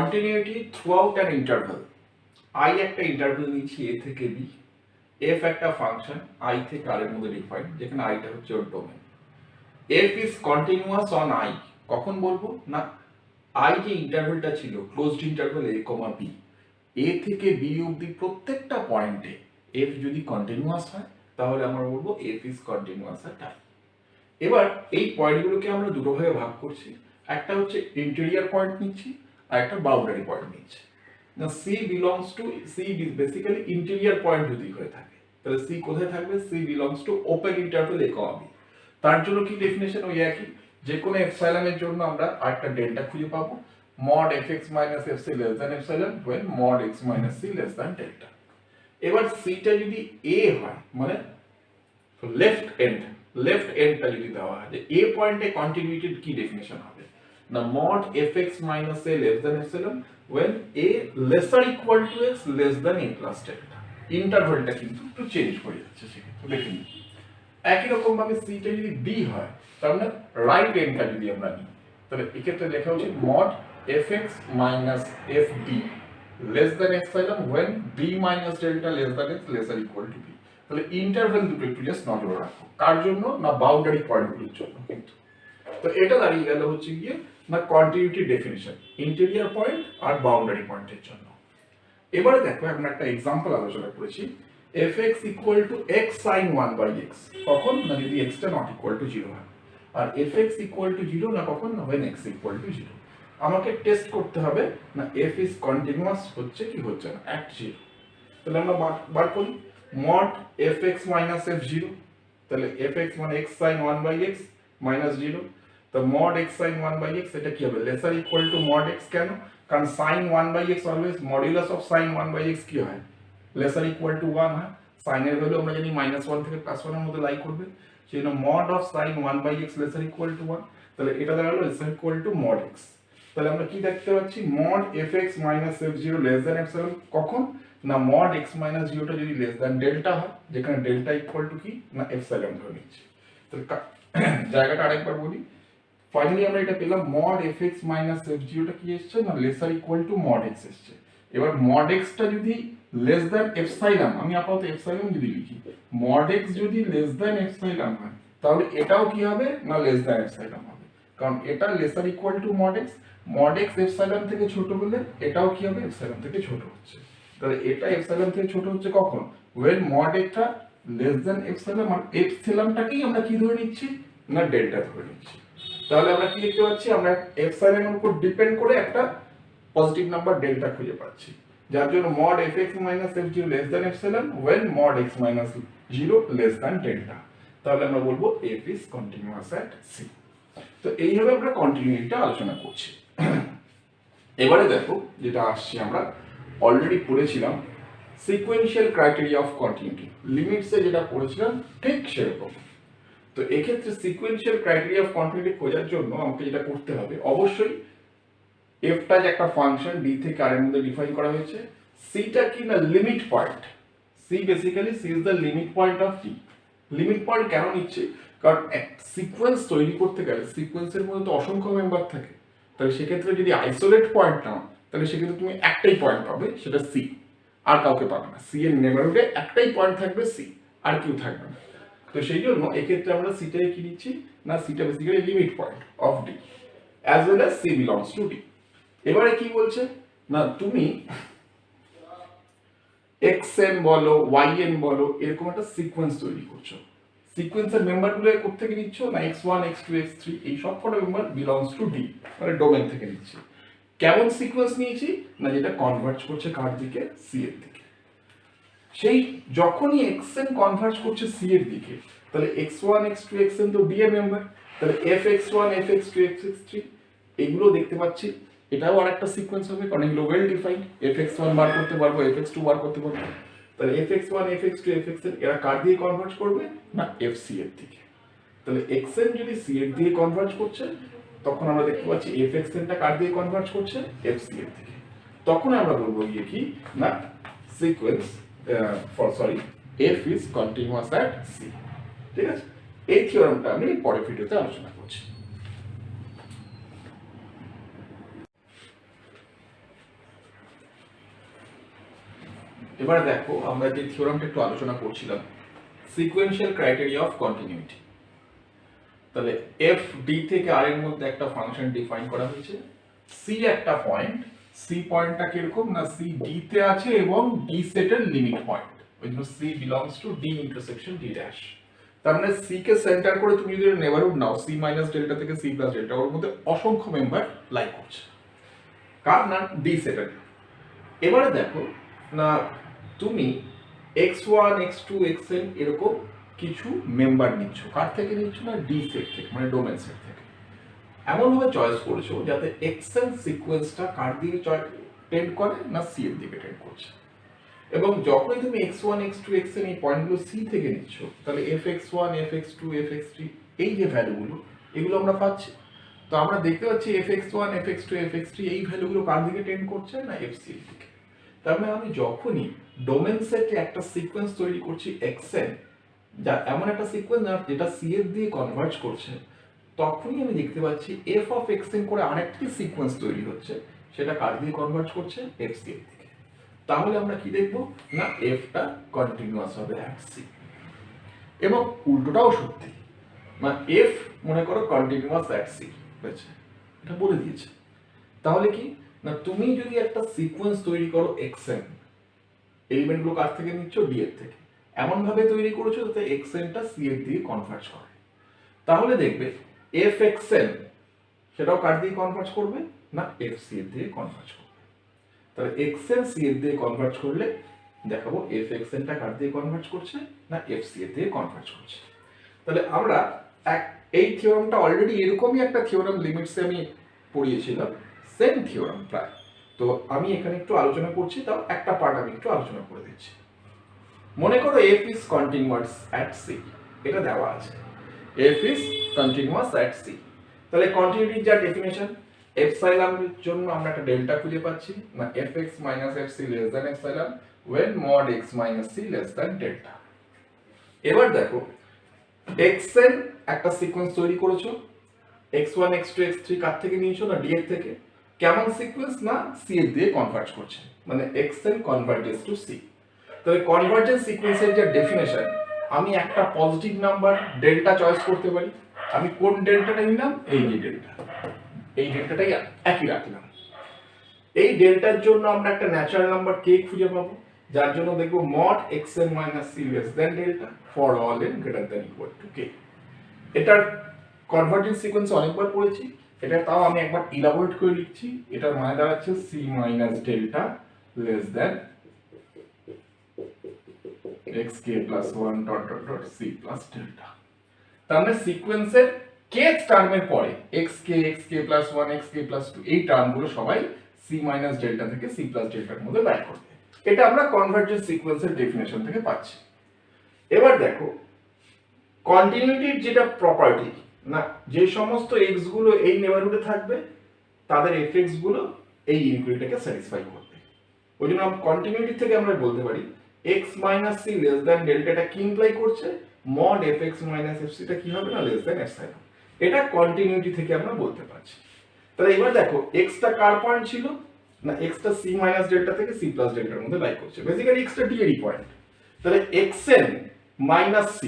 Continuity throughout an interval. I একটা interval নিচ্ছি A থেকে বি, এফ একটা ফাংশন আই থেকে আর এর মধ্যে ডিফাইন, যেখানে আইটা হচ্ছে ওর domain. F is continuous on I, কখন বলবো না আই যে ইন্টারভ্যালটা ছিল closed interval A comma B, A থেকে বি অবধি প্রত্যেকটা পয়েন্টে এফ যদি কন্টিনিউয়াস হয় তাহলে আমরা বলবো F is continuous at I. এবার এই পয়েন্টগুলোকে আমরা দুটো ভাগে ভাগ করছি, একটা হচ্ছে ইন্টেরিয়র পয়েন্ট নিচ্ছি আর একটা বাউন্ডারি পয়েন্ট নিচ্ছি। না C belongs to, C basically interior point যদি হয়ে থাকে তাহলে সি কোথায় থাকবে, C belongs to open interval A comma B. তার জন্য কি ডেফিনেশন ওই একই, যে কোনো এপসাইলনের জন্য আমরা আরেকটা ডেল্টা খুঁজে পাবো, mod fx minus fc less than epsilon when mod x minus c less than delta। এবার সিটা যদি এ হয় মানে লেফট এন্ডটা যদি দেওয়া হয় যে এ পয়েন্টে কন্টিনিউটির কি ডেফিনেশন হবে না mod fx minus a less than epsilon when a lesser equal to x less than a plus delta। ইন্টারভ্যালটা কিন্তু একটু চেঞ্জ হয়ে যাচ্ছে সেক্ষেত্রে দেখে নিন। একই রকম ভাবে সিটা যদি বি হয় তার মানে রাইট এন্ডটা যদি আমরা নিই তাহলে এক্ষেত্রে লেখা উচিত mod fx minus fb less than epsilon when b minus delta less than x lesser equal to b। তাহলে ইন্টারভ্যাল দুটো একটু জাস্ট নজর রাখো, কার জন্য না বাউন্ডারি পয়েন্টগুলোর জন্য। কিন্তু তো এটা দাঁড়িয়ে গেল হচ্ছে গিয়ে না কন্টিনিউটি ডেফিনিশন ইন্টেরিয়র পয়েন্ট আর বাউন্ডারি পয়েন্টের জন্য। এবারে দেখো আমরা একটা एग्जांपल আলোচনা করেছি fx equal to x sin 1 by x, কখন না যদি x টা not equal to 0 হয়, আর fx equal to 0 না কখন না when x equal to 0। আমাকে টেস্ট করতে হবে না f is continuous হচ্ছে কি হচ্ছে না at 0। তাহলে আমরা বার করি mod fx minus f0, তাহলে fx মানে x sin 1 by x minus 0, তো mod x sin 1 by x এটা কি হবে lesser equal to mod x, কেন কারণ sin 1 by x always modulus of sin 1 by x কি হয় lesser equal to 1 হয়, sin এর ভ্যালু আমরা জানি -1 থেকে +1 এর মধ্যে লাই করবে, সেজন্য mod of sin 1 by x lesser equal to 1, তাহলে এটা দাঁড়ালো lesser equal to mod x। তাহলে আমরা কি দেখতে পাচ্ছি mod fx minus f0 less than epsilon, কখন না mod x minus 0 টা যদি less than delta হয়, যেখানে delta equal to কি না epsilon ধরে নিচ্ছি। তাহলে জায়গাটা আরেকবার বলি, ফাইনালি আমরা এটা পেলাম mod fx minus f0 টা কি এসেছে না lesser equal to mod x এসেছে। এবার mod x টা যদি less than epsilon, আমি আপাতত epsilon যদি লিখি, mod x যদি less than epsilon হয় তাহলে এটাও কি হবে না less than epsilon হবে, কারণ এটা lesser equal to mod x epsilon থেকে ছোট হলে এটাও কি হবে epsilon থেকে ছোট হচ্ছে। তাহলে এটা epsilon থেকে ছোট হচ্ছে কখন when mod x টা less than epsilon, আর epsilonটাকেই আমরা কি ধরে নিচ্ছি না ডেল্টা ধরে নিচ্ছি। তাহলে আমরা কি লিখতে পাচ্ছি, আমরা epsilon এর উপর ডিপেন্ড করে একটা পজিটিভ নাম্বার ডেল্টা খুঁজে পাচ্ছি, যার জন্য mod fx minus f0 less than epsilon when mod x minus 0 less than delta। তাহলে আমরা বলবো f is continuous at c। তো এইভাবে আমরা কন্টিনিউইটিটা আলোচনা করছি। এবারে দেখো যেটা আসছে আমরা অলরেডি পড়েছিলাম সিকোয়েন্সিয়াল ক্রাইটেরিয়া অফ কন্টিনিউটি, লিমিটসে যেটা পড়েছিলাম ঠিক সেরকম। তো এক্ষেত্রে সিকোয়েন্সিয়াল ক্রাইটেরিয়া অফ কন্টিনিউটি খোঁজার জন্য আমাকে যেটা করতে হবে, অবশ্যই এফটা যে একটা ফাংশন ডি থেকে আর এর মধ্যে ডিফাইন করা হয়েছে, সিটা কি না limit point, C basically C is the limit point of T. Limit point কেন নিচ্ছে, কারণ সিকোয়েন্স তৈরি করতে গেলে সিকোয়েন্সের মধ্যে তো অসংখ্য মেম্বার থাকে, তাহলে সেক্ষেত্রে যদি আইসোলেট পয়েন্ট নাও তাহলে সেক্ষেত্রে তুমি একটাই পয়েন্ট পাবে, সেটা সি, আর কাউকে পাবে না। সি এর নেবারহুডে একটাই পয়েন্ট থাকবে সি, আর কেউ থাকবে না। তো সেই জন্য এক্ষেত্রে আমরা সিটাকে কি নিচ্ছি না সিটা basically limit point of D as well as she belongs to D. এবারে কি বলছে না তুমি xn বলো yn বলো এরকম একটা সিকোয়েন্স তৈরি করছো, সিকোয়েন্সের মেম্বারগুলো কোথা থেকে নিচ্ছ না x1 x2 x3 এই সব কটা মেম্বার বিলংস টু ডি মানে ডোমেন থেকে নিচ্ছি। কেমন সিকোয়েন্স নিয়েছি না যেটা কনভার্জ করছে কার দিকে সি এর দিকে। সেই যখনই xn কনভার্জ করছে সি এর দিকে তাহলে x1 x2 xn তো ডি এর মেম্বার, তাহলে fx1 fx2 fx3 এগুলো দেখতে পাচ্ছি, এটাও আরেকটা সিকোয়েন্স হবে কারণ এগুলো ওয়েল ডিফাইন্ড, fx1 বার করতে পারবো fx2 বার করতে পারবো, তাহলে fx1 fx2 fxn এরা কার দিয়ে কনভার্জ করবে না fc এর দিকে। তাহলে xn যদি c এর দিয়ে কনভার্জ করছে তখন আমরা দেখতে পাচ্ছি fxn টা কার দিয়ে কনভার্জ করছে fc এর দিকে, তখন আমরা বলবো গিয়ে কি না sequence f is continuous at c। ঠিক আছে, এই থিওরেমটা আমি পরের ভিডিওতে আলোচনা করছি। এবার দেখো আমরা যে থিওরামটা একটু আলোচনা করছিলাম, সিকোয়েন্সিয়াল ক্রাইটেরিয়া অফ কন্টিনিউইটি। তাহলে এফ ডি থেকে আর এর মধ্যে একটা ফাংশন ডিফাইন করা হয়েছে, সি একটা পয়েন্ট, সি পয়েন্টটা কিরকম না সি ডি তে আছে এবং ডি সেটের লিমিট পয়েন্ট, ওই জন্য C belongs to D intersection D dash. তার মানে সি কে সেন্টার করে তুমি যদি নেবারহুড নাও, সি মাইনাস ডেল্টা থেকে সি প্লাস ডেল্টা, ওর মধ্যে অসংখ্য মেম্বার লাই করছে, কার না ডি সেটের। এবারে দেখো না তুমি x1 x2 xn এরকম কিছু মেম্বার নিচ্ছ, কার থেকে নিচ্ছ না ডি সেট থেকে, মানে ডোমেন সেট থেকে। এমন ভাবে চয়েস করেছো যাতে xn সিকোয়েন্সটা কার দিকে টেন্ড করে না সি এর দিকে টেন্ড করছে। এবং যখনই তুমি x1 x2 xn এই পয়েন্টগুলো সি থেকে নিচ্ছ, তাহলে fx1 fx2 fx3 এই যে ভ্যালুগুলো, এগুলো আমরা পাচ্ছি। তো আমরা দেখতে পাচ্ছি fx1 fx2 fx3 এই ভ্যালুগুলো কার দিকে টেন্ড করছে না fc এর দিকে। তার মানে আমি যখনই ডোমেন সেটে একটা সিকোয়েন্স তৈরি করছি xn, যা এমন একটা সিকোয়েন্স যেটা সি এর দিয়ে কনভার্জ করছে, তখনই আমি দেখতে পাচ্ছি f অফ xn করে আরেকটি সিকোয়েন্স তৈরি হচ্ছে, সেটা কার দিয়ে কনভার্জ করছে fc এর দিকে। তাহলে আমরা কি দেখব না fটা কন্টিনিউয়াস হবে অ্যাট c। এবং উল্টোটাও সত্যি, মানে f মনে করো কন্টিনিউয়াস অ্যাট c হয়েছে, এটা বলে দিয়েছে। তাহলে কি না তুমি যদি একটা সিকোয়েন্স তৈরি করো xn, এলিমেন্টগুলো কার থেকে নিচ্ছ ডি এর থেকে, এমন ভাবে তৈরি করেছো যাতে xn টা c এর দিকে কনভার্জ করে, তাহলে দেখবে fxn সেটাও কার দিকে কনভার্জ করবে না fc এর দিকে কনভার্জ করবে। তাহলে xn c এর দিকে কনভার্জ করলে দেখাবো fxn টা কার দিকে কনভার্জ করছে না fc এর দিকে কনভার্জ করছে। তাহলে আমরা এই থিওরামটা অলরেডি এরকমই একটা থিওরাম লিমিটসে আমি পড়িয়েছিলাম, সেম থিওরাম প্রায়। তো আমি এখানে একটু আলোচনা করছি, তাও একটা পার্ট আমি একটু আলোচনা করে দিচ্ছি। মনে করো f is continuous at c, এটা দেওয়া আছে f is continuous at c। তাহলে কন্টিনিউটির যা ডেফিনেশন, এপসাইলন এর জন্য আমরা একটা ডেল্টা খুঁজে পাচ্ছি না fx fc less than epsilon when mod x c less than delta। এবার দেখো xn একটা সিকোয়েন্স তৈরি করেছো, x1 x2 x3 কার থেকে নিয়েছো না ডি এর থেকে, কেমন সিকোয়েন্স না সি এর দিয়ে কনভার্জ করছে, মানে xn কনভার্জেস টু সি। তবে কনভার্জেন্স সিকোয়েন্সের যে ডেফিনেশন, আমি একটা পজিটিভ নাম্বার ডেল্টা চয়েস করতে পারি। আমি কোন ডেল্টাটা নিলাম, এই যে ডেল্টা, এই ডেল্টাটাই একই রাখলাম। এই ডেল্টার জন্য আমরা একটা ন্যাচারাল নাম্বার k খুঁজে পাবো, যার জন্য দেখবো mod xn c less than delta for all n greater than equal to k। এটার কনভার্জেন্স সিকোয়েন্স অনেকবার পড়েছি, এটা তাও আমি একবার ইলাবোরেট করে লিখছি। এটার মানে দাঁড়াচ্ছে c minus delta less than xk plus 1 dot dot dot c plus delta। তার মানে সিকোয়েন্সের kth টার্মের পরে xk plus 1 xk plus 2 এই টার্মগুলো সবাই c minus delta থেকে c plus delta এর মধ্যে লাই করবে। এটা আমরা কনভার্জেন্স সিকোয়েন্সের ডেফিনেশন থেকে পাচ্ছি। এবার দেখো কন্টিনিউটির যেটা প্রপার্টি না, যে সমস্ত x গুলো এই নেবারহুডে থাকবে তাদের fx গুলো এই ইনকুইরিটাকে স্যাটিসফাই করবে। ওই জন্য কন্টিনিউটি থেকে আমরা বলতে পারি x minus c less than delta টা কি ইমপ্লাই করছে, mod fx minus fc টা কি হবে না less than epsilon। এটা কন্টিনিউটি থেকে আমরা বলতে পারছি। তাহলে এবার দেখো x টা কার পয়েন্ট ছিল না, x টা c minus delta থেকে c plus delta এর মধ্যে লাই করছে, বেসিক্যালি x টা d এরই পয়েন্ট। তাহলে xn minus c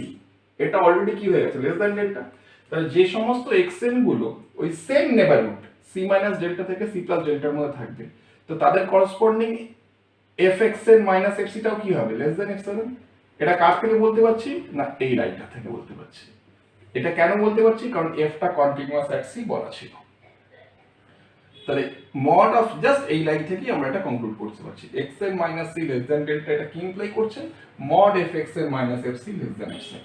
এটা অলরেডি কি হয়ে গেছে less than delta। তাহলে যে সমস্ত xn গুলো ওই same neighbourhood c minus delta থেকে c plus delta এর মধ্যে থাকবে, তো তাদের করসপন্ডিং fxn minus fc টাও কি হবে less than epsilon। এটা কার থেকে বলতে পারছি না এই লাইনটা থেকে বলতে পারছি। এটা কেন বলতে পারছি, কারণ f টা কন্টিনিউয়াস at c বলা ছিল। তাহলে mod অফ জাস্ট এই লাইন থেকে আমরা এটা কনক্লুড করতে পারছি xn minus c less than delta এটা কি ইমপ্লাই করছে, mod fxn minus fc less than epsilon।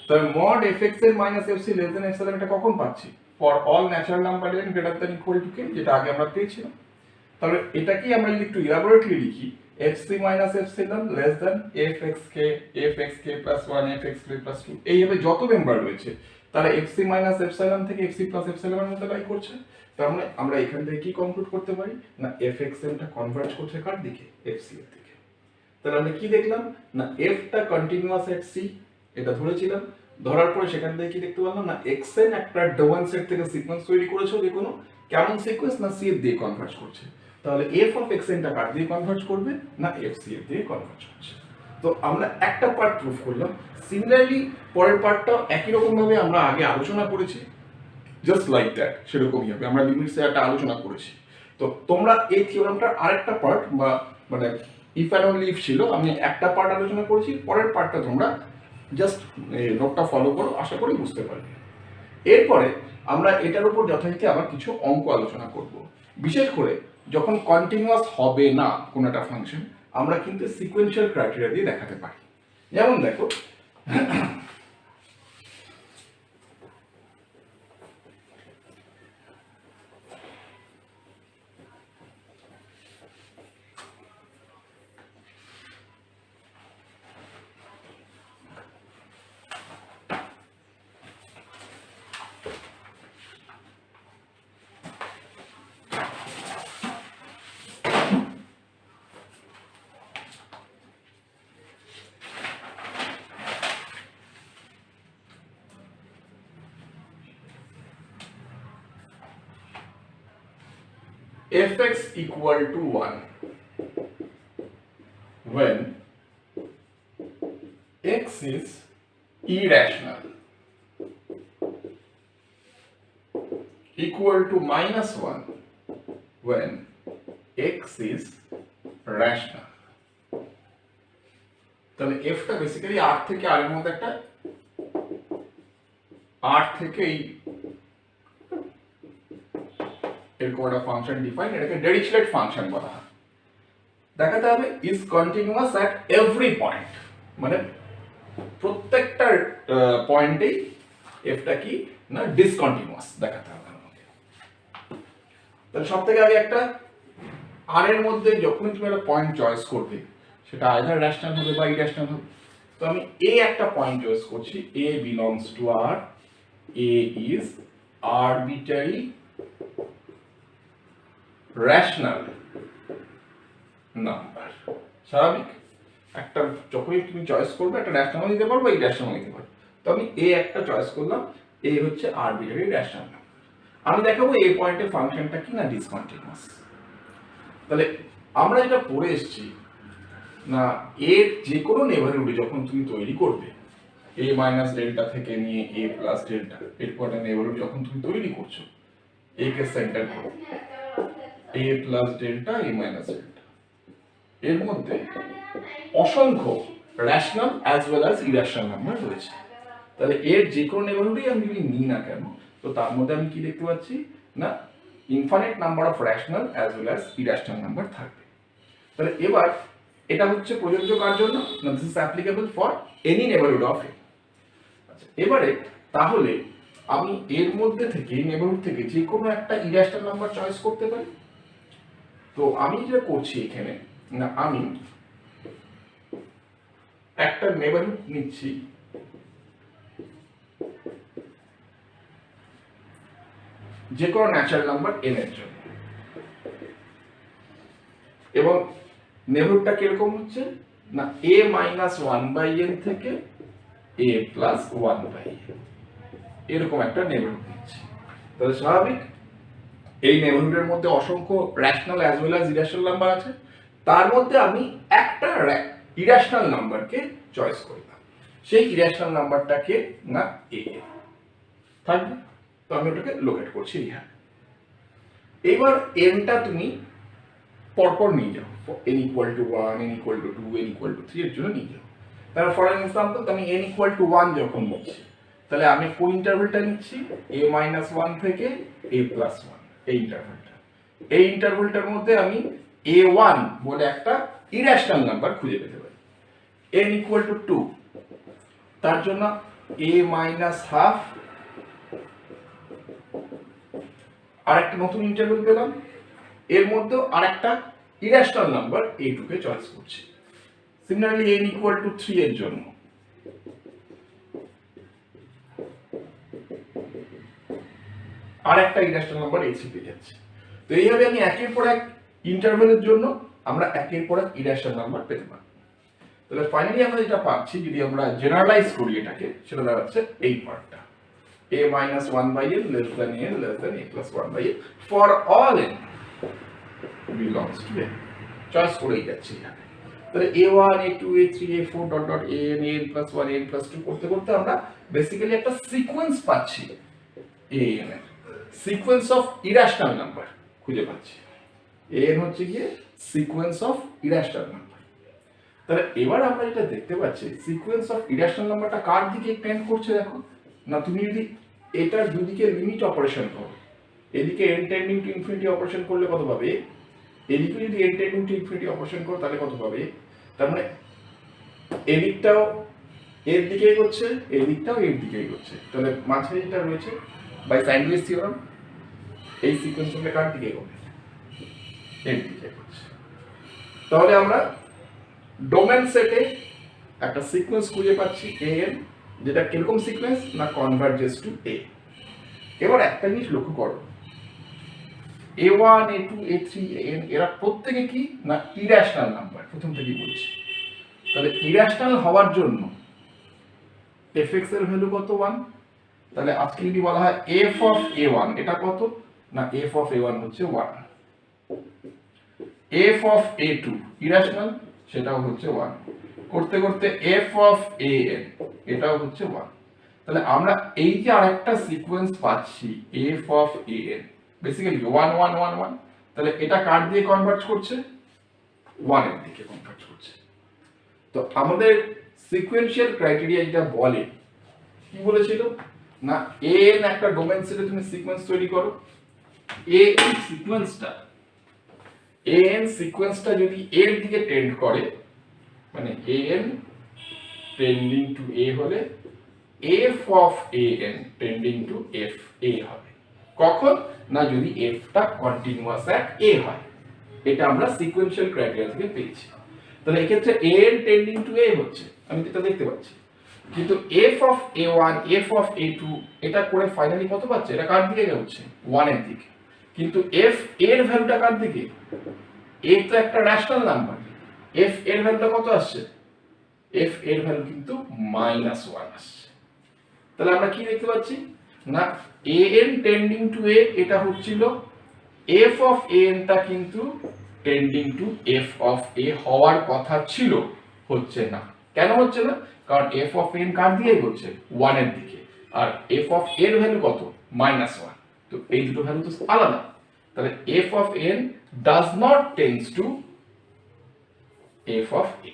তাহলে mod fxn minus fc less than epsilon এটা কখন পাচ্ছি, for all natural number n greater than equal to k, যেটা আগে আমরা পেয়েছিলাম। তাহলে এটাকেই আমরা যদি একটু ইলাবোরেটলি লিখি fc minus epsilon less than fxk plus 1 fxk plus 2 এইভাবে যত মেম্বার রয়েছে তাহলে fc minus epsilon থেকে fc plus epsilon এর মধ্যে লাই করছে। তার মানে আমরা এখান থেকে কি কনক্লুড করতে পারি না fxn টা কনভার্জ করছে কার দিকে, fc এর দিকে। তাহলে আমরা কি দেখলাম না f টা কন্টিনিউয়াস এট c, এটা ধরেছিলাম। ধরার পরে সেখান থেকে কি দেখতে পেলাম না xn একটা ডোমেন সেট থেকে সিকোয়েন্স তৈরি করেছে, যে কোনো কেমন সিকোয়েন্স না c এর দিয়ে কনভার্জ করছে। তাহলে এফ অফ এক্স এনটা কার দিয়ে কনভার্জ করবে না এফ সি এফ দিয়ে কনভার্জ করছে। তো আমরা একটা পার্ট প্রুফ করলাম। সিমিলারলি পরের পার্টটাও একই রকম ভাবে আমরা আগে আলোচনা করেছি, জাস্ট লাইক দ্যাট, সেরকমই হবে। আমরা লিমিটস একটা আলোচনা করেছি। তো তোমরা এই থিওরামটার আরেকটা পার্ট বা মানে ইফ অ্যান্ড অনলি ইফ ছিল, আমি একটা পার্ট আলোচনা করেছি, পরের পার্টটা তোমরা জাস্ট নোটটা ফলো করো, আশা করি বুঝতে পারবে। এরপরে আমরা এটার উপর যথারীতি আবার কিছু অঙ্ক আলোচনা করব। বিশেষ করে যখন কন্টিনিউয়াস হবে না কোনো একটা ফাংশন, আমরা কিন্তু সিকোয়েন্সিয়াল ক্রাইটেরিয়া দিয়ে দেখাতে পারি। যেমন দেখো, fx equal to 1 when x is irrational, equal to -1 when x is rational। তাহলে f টা বেসিক্যালি r থেকে r এর মধ্যে একটা r থেকে এই এরকম একটা ফাংশন ডিফাইন, এটাকে ডিরিচলেট ফাংশন বলা হয়। দেখাতে হবে is continuous at every point, মানে প্রত্যেকটা পয়েন্টেই এফটা কি না ডিসকন্টিনিউয়াস দেখাতে হবে আমাকে। তাহলে সব থেকে আগে একটা আর এর মধ্যে যখনই তুমি একটা পয়েন্ট চয়েস করবে, সেটা আইদার রেশনাল হবে বা ইরেশনাল হবে। তো আমি এ একটা পয়েন্ট চয়েস করছি, A belongs to R, A is arbitrary rational number. স্বাভাবিক, একটা যখনই তুমি চয়েস করবে একটা রেশনাল নিতে পারো বা ইরেশনাল নিতে পারো। তো আমি এ একটা চয়েস করলাম, এ হচ্ছে আরবিটারি রেশনাল নাম্বার। আমি দেখাবো এই পয়েন্টের ফাংশনটা কি না ডিসকন্টিনিউয়াস। তাহলে আমরা যেটা পড়ে এসেছি না, এর যে কোনো নেবারহুডে যখন তুমি তৈরি করবে, এ মাইনাস ডেল্টা থেকে নিয়ে এ প্লাস ডেল্টা, এরপর একটা নেবারহুড যখন তুমি তৈরি করছো, এ কে সেন্টার করো, এ প্লাস ডেল্টা, এ মাইনাস ডেল্টা, এর মধ্যে অসংখ্য rational as well as irrational number রয়েছে। তাহলে এর যে কোনো নেবারহুডই আমি যদি নিই না কেন, তো তার মধ্যে আমি কি দেখতে পাচ্ছি না infinite number of rational as well as irrational number থাকবে। তাহলে এবার এটা হচ্ছে প্রযোজ্য কার জন্য না, this is applicable for any neighbourhood of A. আচ্ছা, এবারে তাহলে আমি এর মধ্যে থেকে নেবারহুড থেকে যে কোনো একটা ইরেশনাল নাম্বার চয়েস করতে পারি। তো আমি যেটা করছি এখানে না, আমি একটা নেবারহুড নিচ্ছি, যে কোনো ন্যাচারাল নাম্বার n এর জন্য, এবং নেবারহুডটা কিরকম হচ্ছে না a মাইনাস 1/n থেকে a প্লাস 1/n, এরকম একটা নেবারহুড নিচ্ছি। তাহলে স্বাভাবিক এই নেবারহুডের মধ্যে অসংখ্য rational as well as irrational number আছে, তার মধ্যে আমি একটা ইরেশনাল নাম্বারকে চয়েস করলাম, সেই ইরেশনাল নাম্বারটাকে না a থাকবে। তো আমি ওটাকে লোকেট করছি হ্যাঁ। এবার এনটা তুমি পরপর নিয়ে যাও, n equal to 1, n equal to 2, n equal to 3 এর জন্য নিয়ে যাও। তাহলে ফর এক্সাম্পল আমি n ইকুয়াল টু 1 যখন নিচ্ছি, তাহলে আমি কোন ইন্টারভ্যালটা নিচ্ছি a মাইনাস 1 থেকে a প্লাস 1, এই ইন্টারভ্যালটা। এই ইন্টারভ্যালটার মধ্যে আমি a1 বলে একটা ইরেশনাল নাম্বার খুঁজে পেতে পারি। n ইকুয়াল টু 2, তার জন্য a মাইনাস হাফ, আরেকটা নতুন ইন্টারভ্যাল পেলাম, এর মধ্যে আরেকটা ইরেশনাল নাম্বার a2 কে চয়েস করছি। সিমিলারলি n ইকুয়াল টু 3 এর জন্য আরেকটা ইরেশনাল নাম্বার a3 পেয়ে যাচ্ছে। তো এইভাবে আমি একের পর এক ইন্টারভ্যালের জন্য আমরা একের পর এক ইরেশনাল নাম্বার পেতে পারি। তাহলে ফাইনালি আমরা যেটা পাচ্ছি, যদি আমরা জেনারেলাইজ করি এটাকে, সেটা দাঁড়াচ্ছে এই পার্টটা, a minus 1/n less than a less than a plus 1/n for all n, belongs to A, choice করেই যাচ্ছি এখানে। তাহলে a1 a2 a3 a4 dot dot an an+1 an+2 করতে করতে আমরা বেসিক্যালি একটা সিকোয়েন্স পাচ্ছি an এর, সিকোয়েন্স অফ ইরাশনাল নাম্বার খুঁজে পাচ্ছি। an হচ্ছে গিয়ে সিকোয়েন্স অফ ইরাশনাল নাম্বার। তাহলে এবার আমরা যেটা দেখতে পাচ্ছি সিকোয়েন্স অফ ইরাশনাল নাম্বারটা কার দিকে টেন্ড করছে দেখো না, তুমি যদি এটার দুদিকে লিমিট অপারেশন করো, এদিকে n tending to infinity operation করলে কত পাবে, এদিকে যদি n tending to infinity operation করো তাহলে কত পাবে, তার মানে এদিকটাও এর দিকে এগোচ্ছে, এদিকটাও এর দিকে এগোচ্ছে, তাহলে মাঝে যেটা রয়েছে বাই সাইনওয়েজ থিওরাম এই সিকোয়েন্সটা কার দিকে এগোবে, এর দিকে এগোচ্ছে। তাহলে আমরা ডোমেন সেটে একটা সিকোয়েন্স খুঁজে পাচ্ছি an, যেটা কিরকম সিকোয়েন্স না কনভার্জেস টু a। এবার একটা জিনিস লক্ষ্য করো, a1 a2 a3 an এরা প্রত্যেকে কি না ইরাশনাল নাম্বার, প্রথম থেকেই বলছি। তাহলে ইরাশনাল হওয়ার জন্য fx এর ভ্যালু কত 1, তাহলে আজকে যদি বলা হয় f অফ a1 এটা কত না f অফ a1 হচ্ছে 1, f অফ a2 ইরাশনাল সেটাও হচ্ছে 1, করতে করতে f অফ an এটাও হচ্ছে 1। তাহলে আমরা এই যে আরেকটা সিকোয়েন্স পাচ্ছি f অফ an বেসিক্যালি 1 1 1 1, তাহলে এটা কার দিয়ে কনভার্জ করছে, 1 এর দিকে কনভার্জ করছে। তো আমাদের সিকোয়েন্সিয়াল ক্রাইটেরিয়া যেটা বলে কি বলেছিল না an একটা ডোমেন সেটে তুমি সিকোয়েন্স তৈরি করো, an সিকোয়েন্সটা যদি এর দিকে টেন্ড করে মানে an টেন্ডিং টু a হলে f of an tending to f a হবে। কখন না যদি f টা কন্টিনিউয়াস অ্যাট a হয়, এটা আমরা সিকোয়েন্সিয়াল ক্রাইটেরিয়া থেকে পেয়েছি। তাহলে এই ক্ষেত্রে an টেন্ডিং টু a হচ্ছে, আমি এটা দেখতে পাচ্ছি, কিন্তু f of a1 f of a2 এটা করে ফাইনালি কত পাচ্ছে, এটা কার দিকে যাচ্ছে 1 এর দিকে, কিন্তু f এর ভ্যালুটা কার দিকে, a তো একটা রেশনাল নাম্বার, f এর ভ্যালুটা কত আসছে, f এর ভ্যালু কিন্তু -1 আসছে। তাহলে আমরা কি দেখতে পাচ্ছি না an টেন্ডিং টু a এটা হচ্ছিল f অফ an টা কিন্তু tending to f of a হওয়ার কথা ছিল, হচ্ছে না। কেন হচ্ছে না, কারণ f অফ n কার দিকে হচ্ছে 1 এর দিকে, আর f অফ a এর ভ্যালু কত -1, তো এই দুটো ভ্যালু তো আলাদা। তাহলে f of n does not tends to f of a।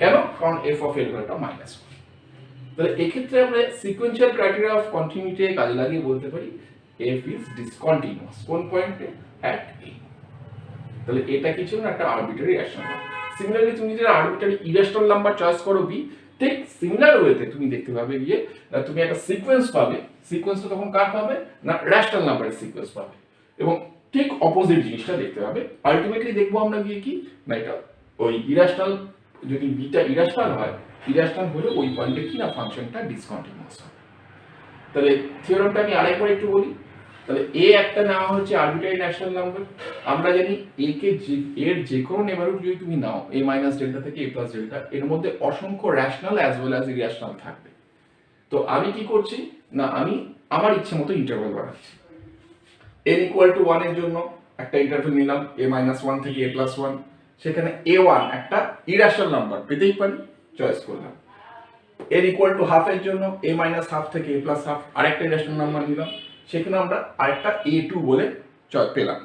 কেন, কারণ f অফ a এর ভ্যালুটা -1। তাহলে এই ক্ষেত্রে আমরা সিকোয়েন্সিয়াল ক্রাইটেরিয়া অফ কন্টিনিউইটি কাজে লাগিয়ে বলতে পারি f ইজ ডিসকন্টিনিউয়াস কোন পয়েন্টে, অ্যাট a। তাহলে এটা কি ছিল না একটা আরবিটারি রেশনাল নাম্বার। সিমিলারলি তুমি যদি আরবিটারি ইরেশনাল নাম্বার চয়েস করো b, ঠিক সিমিলার ওয়েতে তুমি দেখতে পাবে গিয়ে তুমি একটা সিকোয়েন্স পাবে, সিকোয়েন্সটা তখন কার পাবে না রেশনাল নাম্বারের সিকোয়েন্স পাবে, এবং ঠিক অপোজিট জিনিসটা দেখতে পাবে। আলটিমেটলি দেখবো আমরা গিয়ে কি না এটা ওই ইরেশনাল, যদি বিটা ইরেশনাল হয়, ইরেশনাল হলে ওই পয়েন্টে কি না ফাংশনটা ডিসকন্টিনিউয়াস হবে। তাহলে থিওরামটা আমি আরেকবার একটু বলি। তাহলে a একটা নেওয়া হচ্ছে আরবিটারি ন্যাশনাল নাম্বার, আমরা জানি a কে এর যে কোনো নেবারহুড যদি তুমি নাও a মাইনাস ডেল্টা থেকে a প্লাস ডেল্টা, এর মধ্যে অসংখ্য rational as well as irrational থাকবে। তো আমি কি করছি না আমি আমার ইচ্ছে মতো ইন্টারভ্যাল বাড়াচ্ছি, n ইকুয়াল টু 1 এর জন্য একটা ইন্টারভ্যাল নিলাম a মাইনাস 1 থেকে a প্লাস 1, সেখানে a1 একটা ইরেশনাল নাম্বার পেতেই পারি, চয়েস করলাম। n ইকুয়াল টু হাফ এর জন্য a মাইনাস হাফ থেকে a প্লাস হাফ আরেকটা ইরেশনাল নাম্বার নিলাম, সেখানে আমরা আরেকটা a2 বলে পেলাম।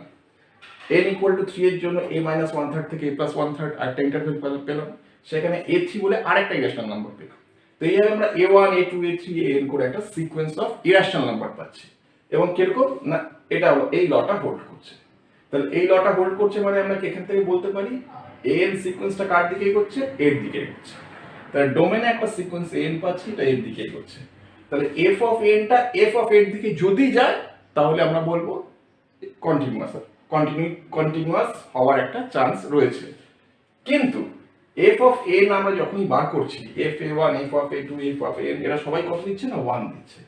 n ইকুয়াল টু 3 এর জন্য a মাইনাস 1/3 থেকে a প্লাস 1/3 আরেকটা ইন্টারভ্যাল পেলাম, সেখানে a3 বলে আরেকটা ইরেশনাল নাম্বার পেলাম। তো এইভাবে আমরা a1 a2 a3 an করে একটা সিকোয়েন্স অফ ইরেশনাল নাম্বার পাচ্ছি, এবং কিরকম না এটা এই লটা হোল্ড করছে। তাহলে এই লটা হোল্ড করছে মানে আমরা এখান থেকে বলতে পারি an সিকোয়েন্সটা কার দিকে এগোচ্ছে, এর দিকে এগোচ্ছে। তাহলে ডোমেনে একটা সিকোয়েন্স an পাচ্ছি, এটা এর দিকে এগোচ্ছে। তাহলে f অফ n টা f অফ এর দিকে যদি যায় তাহলে আমরা বলবো কন্টিনিউয়াস হওয়ার একটা চান্স রয়েছে। কিন্তু f অফ n আমরা যখনই বার করছি fa1 f of a2 f of n এরা সবাই কত দিচ্ছে না 1 দিচ্ছে,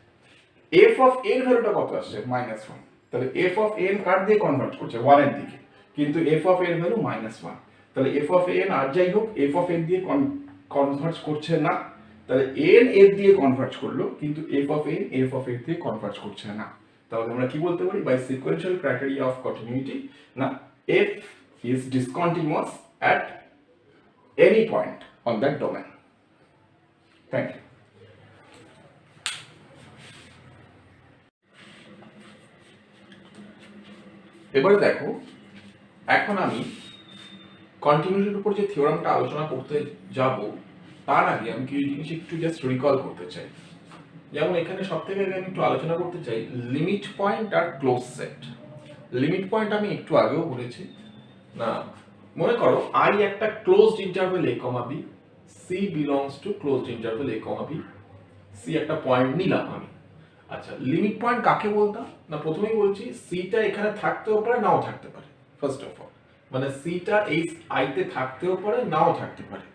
f অফ n ভ্যালুটা কত আসছে -1। তাহলে f অফ n কার দিয়ে কনভার্ট করছে 1 এর দিকে, কিন্তু f অফ n ভ্যালু -1। তাহলে f অফ n আর যাই হোক f অফ n দিয়ে কনভার্ট করছে না, তাহলে n এর দিয়ে কনভার্জ করলো, কিন্তু f of n f of x দিয়ে কনভার্জ করছে না। তাহলে আমরা কি বলতে পারি, by sequential criteria of continuity, না f is discontinuous at any point on that domain. Thank you. এবারে দেখো, এখন আমি কন্টিনিউইটির উপর যে থিওরামটা আলোচনা করতে যাব, তার আগে আমি কিছু জিনিস একটু জাস্ট রিকল করতে চাই। যেমন এখানে সব থেকে আগে আমি একটু আলোচনা করতে চাই লিমিট পয়েন্ট আর ক্লোজ সেট। লিমিট পয়েন্ট আমি একটু আগেও বলেছি, না মনে করো আই একটা closed interval a, b, c belongs to closed interval a, b, c একটা পয়েন্ট নিলাম আমি। আচ্ছা, লিমিট পয়েন্ট কাকে বলতাম না, প্রথমেই বলছি সিটা এখানে থাকতেও পারে নাও থাকতে পারে। ফার্স্ট অফ অল মানে সিটা এই আইতে থাকতেও পারে নাও থাকতে পারে।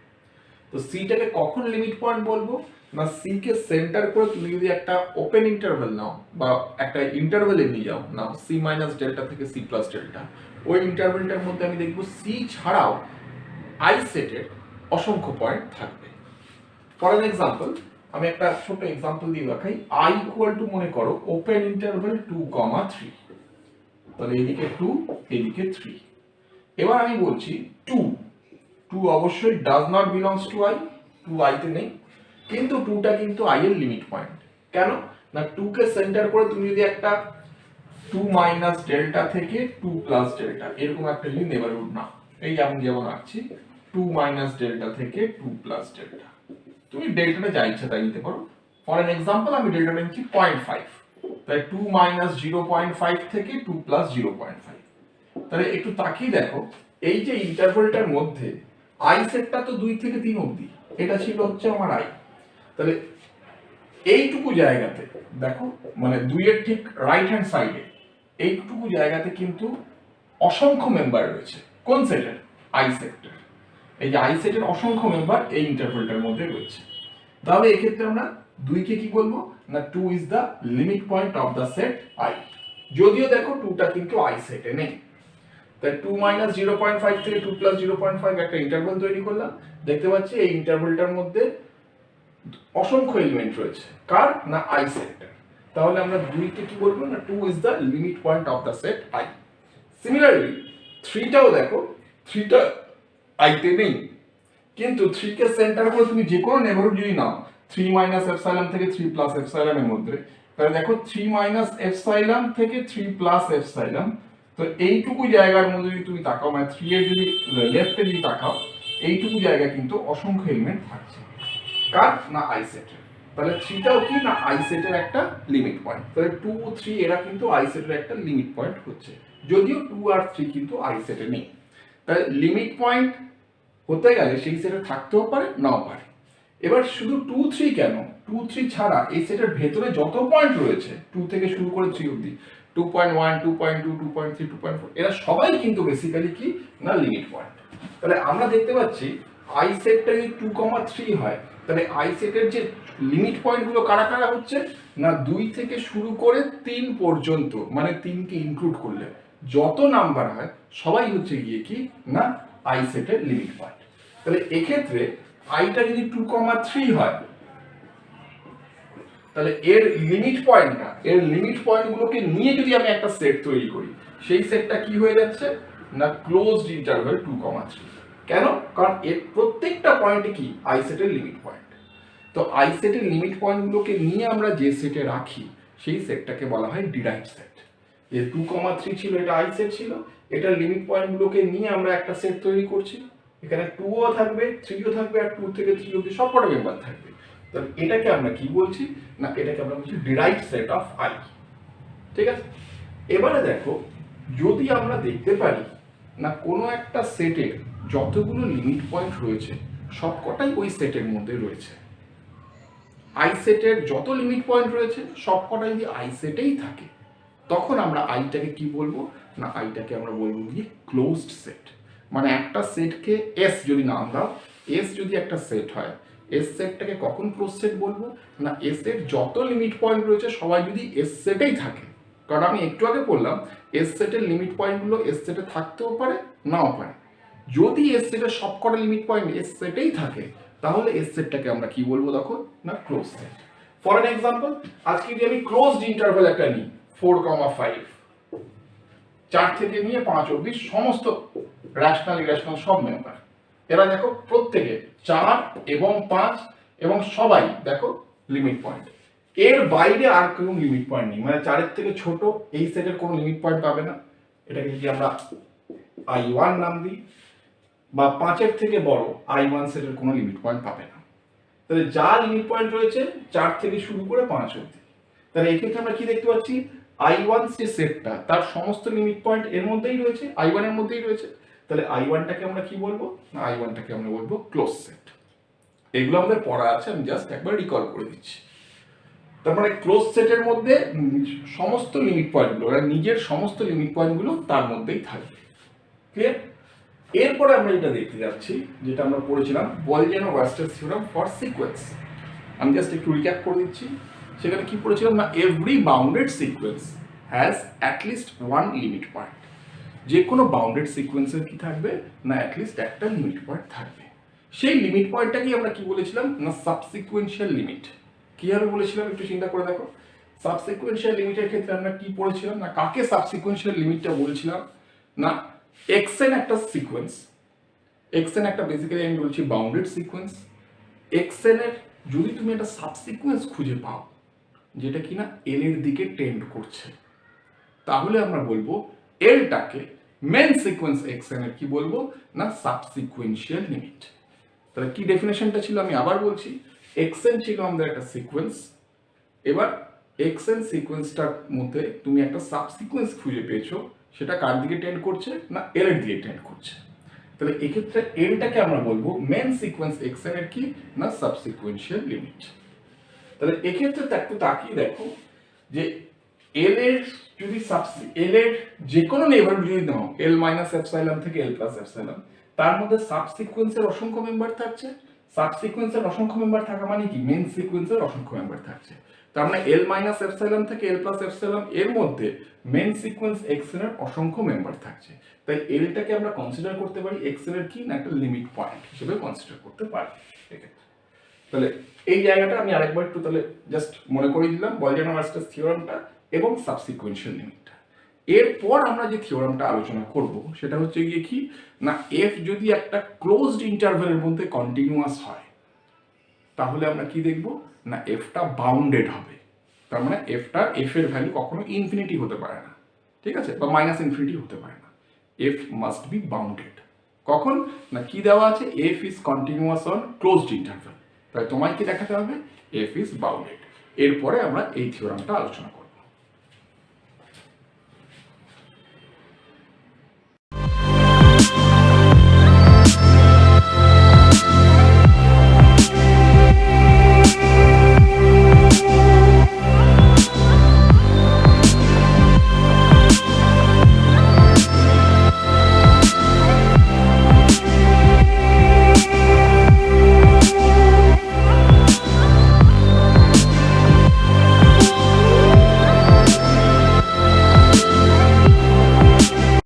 তো সিটাকে কখন লিমিট পয়েন্ট বলবো না, সি কে সেন্টার করে তুমি যদি একটা ওপেন ইন্টারভ্যাল নাও বা একটা ইন্টারভ্যালে নিয়ে যাও, নাও সি মাইনাস ডেল্টা থেকে সি প্লাস ডেল্টা, ওই ইন্টারভ্যালটার মধ্যে আমি দেখবো সি ছাড়াও আই সেটের অসংখ্য পয়েন্ট থাকবে। ফর অ্যান এক্সাম্পল, আমি একটা ছোট এক্সাম্পল দিয়ে দেখাই। আই ইকুয়াল টু মনে করো ওপেন ইন্টারভ্যাল 2, 3, তাহলে এইদিকে 2 এইদিকে 3। এবার আমি বলছি 2 অবশ্যই does not belongs to I, 2 আইতে নেই, কিন্তু 2টা কিন্তু আই এর লিমিট পয়েন্ট। কেন না, 2 কে সেন্টার করে তুমি যদি একটা 2 মাইনাস ডেল্টা থেকে 2 প্লাস ডেল্টা এরকম একটা যদি নেবারহুড নাও, এই যেমন আছি 2 মাইনাস ডেল্টা থেকে 2 প্লাস ডেল্টা, তুমি ডেল্টাটা যা ইচ্ছা তাই নিতে পারো। ফর অ্যান এক্সাম্পল আমি ডেল্টাটা নিচ্ছি 0.5, তাই 2 মাইনাস 0.5 থেকে 2 প্লাস 0.5। তাহলে একটু তাকিয়ে দেখো, এই যে ইন্টারভ্যালটার মধ্যে আই সেটটা তো 2 থেকে 3 অবধি, এটা ছিল হচ্ছে আমার আই। তাহলে এইটুকু জায়গাতে দেখো, মানে 2 এর ঠিক রাইট হ্যান্ড সাইডে এইটুকু জায়গাতে কিন্তু অসংখ্য মেম্বার রয়েছে। কোন সেটের? আই সেটের। এই যে আই সেটের অসংখ্য মেম্বার এই ইন্টারভ্যালটার মধ্যে রয়েছে। তাহলে এক্ষেত্রে আমরা 2 কে কি বলবো না, 2 is the limit point of the set I. যদিও দেখো 2টা কিন্তু আই সেটে নেই, তাই 2 মাইনাস 0.5 থেকে 2 প্লাস 0.5 একটা ইন্টারভ্যাল তৈরি করলাম। দেখতে পাচ্ছি এই ইন্টারভ্যালটার মধ্যে অসংখ্য এলিমেন্ট রয়েছে, কার না আই সেটের। তাহলে আমরা 2 কে কি বলবো না, 2 is the limit point of the set I. Similarly 3টাও দেখো, 3টা আইতে নেই, কিন্তু 3 কে সেন্টার করে তুমি যে কোনো নেবারহুড যদি নাও 3 মাইনাস এপসাইলন থেকে 3 প্লাস এপসাইলন এর মধ্যে, তাহলে দেখো 3 মাইনাস এপসাইলন থেকে 3 প্লাস এপসাইলন, তো এইটুকু জায়গার মধ্যে যদি তুমি তাকাও, মানে 3 এর যদি লেফটে যদি তাকাও, এইটুকু জায়গা কিন্তু অসংখ্য এলিমেন্ট থাকছে, কার না আই সেটের। তাহলে 3টাও কি না আই সেটের একটা লিমিট পয়েন্ট। তাহলে 2, 3 এরা কিন্তু আই সেটের একটা লিমিট পয়েন্ট হচ্ছে, যদিও 2 আর 3 কিন্তু আই সেটে নেই। তাহলে লিমিট পয়েন্ট হতে গেলে সেই সেটে থাকতেও পারে নাও পারে। এবার শুধু 2, 3 কেন, 2, 3 ছাড়া এই সেটের ভেতরে যত পয়েন্ট রয়েছে 2 থেকে শুরু করে 3 অবধি, 2.1, 2.2, 2.3, 2.4, এরা সবাই কিন্তু বেসিক্যালি কি না লিমিট পয়েন্ট। তাহলে আমরা দেখতে পাচ্ছি আই সেটটা যদি 2, 3 হয়, তাহলে আই সেটের যে লিমিট পয়েন্টগুলো কারা কারা হচ্ছে না 2 থেকে শুরু করে 3 পর্যন্ত, মানে 3 কে ইনক্লুড করলে যত নাম্বার হয় সবাই হচ্ছে গিয়ে কি না আই সেটের লিমিট পয়েন্ট। তাহলে এক্ষেত্রে আইটা যদি 2, 3 হয়, তাহলে এর লিমিট পয়েন্টগুলোকে নিয়ে যদি আমি একটা সেট তৈরি করি, সেই সেটটা কি হয়ে যাচ্ছে না ক্লোজড ইন্টারভ্যাল 2, 3। কেন? কারণ এর প্রত্যেকটা পয়েন্টে কি আই সেটের লিমিট পয়েন্ট। তো আই সেটের লিমিট পয়েন্টগুলোকে নিয়ে আমরা যে সেটে রাখি সেই সেটটাকে বলা হয় ডিরাইভড সেট। যে 2, 3 ছিল, এটা আই সেট ছিল, এটার লিমিট পয়েন্টগুলোকে নিয়ে আমরা একটা সেট তৈরি করছি। এখানে 2ও থাকবে, 3ও থাকবে, আর 2 থেকে 3 অবধি সবকটা মেম্বার থাকবে। তাহলে এটাকে আমরা কি বলছি না, এটাকে আমরা বলছি ডিরাইভড সেট অফ আই। ঠিক আছে, এবারে দেখো, যদি আমরা দেখতে পারি না কোনো একটা সেটের যতগুলো লিমিট পয়েন্ট রয়েছে সবকটাই ওই সেটের মধ্যে রয়েছে, আই সেটের যত লিমিট পয়েন্ট রয়েছে সবকটাই যদি আই সেটেই থাকে, তখন আমরা আইটাকে কি বলবো না, আইটাকে আমরা বলবো কি ক্লোজড সেট। মানে একটা সেটকে এস যদি নাম দাও, এস যদি একটা সেট হয়, এস সেটটাকে কখন ক্লোজ সেট বলবো না, এস এর যত লিমিট পয়েন্ট রয়েছে সবাই যদি এস সেটেই থাকে। কারণ আমি একটু আগে বললাম এস সেটের লিমিট পয়েন্টগুলো এস সেটে থাকতেও পারে নাও পারে। যদি এস সেটের সবকটা লিমিট পয়েন্ট এস সেটেই থাকে, তাহলে এস সেটটাকে আমরা কি বলবো তখন, না close set. For an example, আজকে যদি আমি ক্লোজড ইন্টারভ্যাল একটা নিই 4,5, 4 থেকে নিয়ে 5 অবধি সমস্ত রেশনাল ইরেশনাল সব মেম্বার, এরা দেখো প্রত্যেকে 4 এবং 5 এবং সবাই দেখো লিমিট পয়েন্ট, এর বাইরে আর কোনো লিমিট পয়েন্ট নেই, মানে 4 এর থেকে ছোট এই সেটের কোনো লিমিট পয়েন্ট পাবে না, এটাকে যদি আমরা I1 নাম দিই, বা 5 এর থেকে বড় I1 সেটের কোনো লিমিট পয়েন্ট পাবে না। তাহলে যা লিমিট পয়েন্ট রয়েছে 4 থেকে শুরু করে 5 অবধি, তাহলে এই ক্ষেত্রে আমরা কি দেখতে পাচ্ছি, I1 যে সেটটা তার সমস্ত লিমিট পয়েন্ট এর মধ্যেই রয়েছে, I1 এর মধ্যেই রয়েছে, তাহলে I1টাকে আমরা কি বলবো, না I1টাকে আমরা বলবো ক্লোজ সেট। এগুলো আমাদের পড়া আছে, আমি জাস্ট একবার রিকল করে দিচ্ছি। তার মানে ক্লোজ সেটের মধ্যে সমস্ত লিমিট পয়েন্টগুলো, নিজের সমস্ত লিমিট পয়েন্টগুলো তার মধ্যেই থাকবে। ক্লিয়ার? এরপরে আমরা এটা দেখতে যাচ্ছি যেটা আমরা পড়েছিলাম বলজানো-ওয়ার্স্টার থিওরাম ফর সিকোয়েন্স। আমি জাস্ট একটু রিক্যাপ করে দিচ্ছি, সেখানে কি পড়েছিলাম, না every bounded sequence has at least one limit point. যে কোনো বাউন্ডেড সিকোয়েন্সের কি থাকবে, না অ্যাটলিস্ট একটা লিমিট পয়েন্ট থাকবে। সেই লিমিট পয়েন্টটাকেই আমরা কি বলেছিলাম, না সাবসিকুয়েন্সিয়াল লিমিট। কিভাবে বলেছিলাম একটু চিন্তা করে দেখো। সাবসিকুয়েন্সিয়াল লিমিটের ক্ষেত্রে আমরা কি পড়েছিলাম, না কাকে সাবসিকুয়েন্সিয়াল লিমিটটা বলছিলাম, না xn একটা সিকোয়েন্স, xn একটা বেসিক্যালি আমি বলছি বাউন্ডেড সিকোয়েন্স, xn এর যদি তুমি একটা সাবসিকোয়েন্স খুঁজে পাও যেটা কিনা l এর দিকে টেন্ড করছে, তাহলে আমরা বলবো lটাকে মেন সিকোয়েন্স xn এর কি বলবো, না সাবসিকুয়েন্সিয়াল লিমিট। তাহলে কি ডেফিনেশনটা ছিল আমি আবার বলছি, xn ছিল আমাদের একটা সিকোয়েন্স, এবার xn সিকোয়েন্সটার মধ্যে তুমি একটা সাবসিকোয়েন্স খুঁজে পেয়েছো, সেটা কার দিকে টেন্ড করছে, না এল এর দিকে টেন্ড করছে, তাহলে এক্ষেত্রে এলটাকে আমরা বলবো মেন সিকোয়েন্স xn এর কি, না সাবসিকুয়েন্সিয়াল লিমিট। তাহলে এক্ষেত্রে একটু তাকিয়ে দেখো যে এল এর যদি এল এর যে কোনো নেইবারহুড যদি নাও, এল মাইনাস এপসাইলন থেকে এল প্লাস এপসাইলন, তার মধ্যে সাবসিকুয়েন্সের অসংখ্য মেম্বার থাকছে। সাবসিকুয়েন্সের অসংখ্য মেম্বার থাকা মানে কি, মেন সিকোয়েন্সের অসংখ্য মেম্বার থাকছে। তার মানে এল মাইনাস এপসাইলন থেকে এল প্লাস এপসাইলন এর মধ্যে মেন সিকোয়েন্স xn এর অসংখ্য মেম্বার থাকছে, তাই এলটাকে আমরা কনসিডার করতে পারি xn এর কি, না একটা লিমিট পয়েন্ট হিসেবে কনসিডার করতে পারি। তাহলে এই জায়গাটা আমি আরেকবার একটু তাহলে জাস্ট মনে করিয়ে দিলাম বলজানো-ওয়ার্স্টার থিওরামটা এবং সাবসিকুয়েন্সিয়াল লিমিটটা। এরপর আমরা যে থিওরামটা আলোচনা করব সেটা হচ্ছে গিয়ে কি, না এফ যদি একটা ক্লোজড ইন্টারভ্যালের মধ্যে কন্টিনিউয়াস হয়, তাহলে আমরা কি দেখব, না এফটা বাউন্ডেড হবে। তার মানে এফ এর ভ্যালু কখনো ইনফিনিটি হতে পারে না, ঠিক আছে, বা মাইনাস ইনফিনিটি হতে পারে না, এফ মাস্ট বি বাউন্ডেড। কখন, না কি দেওয়া আছে, F is continuous on closed interval, তাই তোমায় কি দেখাতে হবে, এফ ইজ বাউন্ডেড। এরপরে আমরা এই থিওরামটা আলোচনা করব।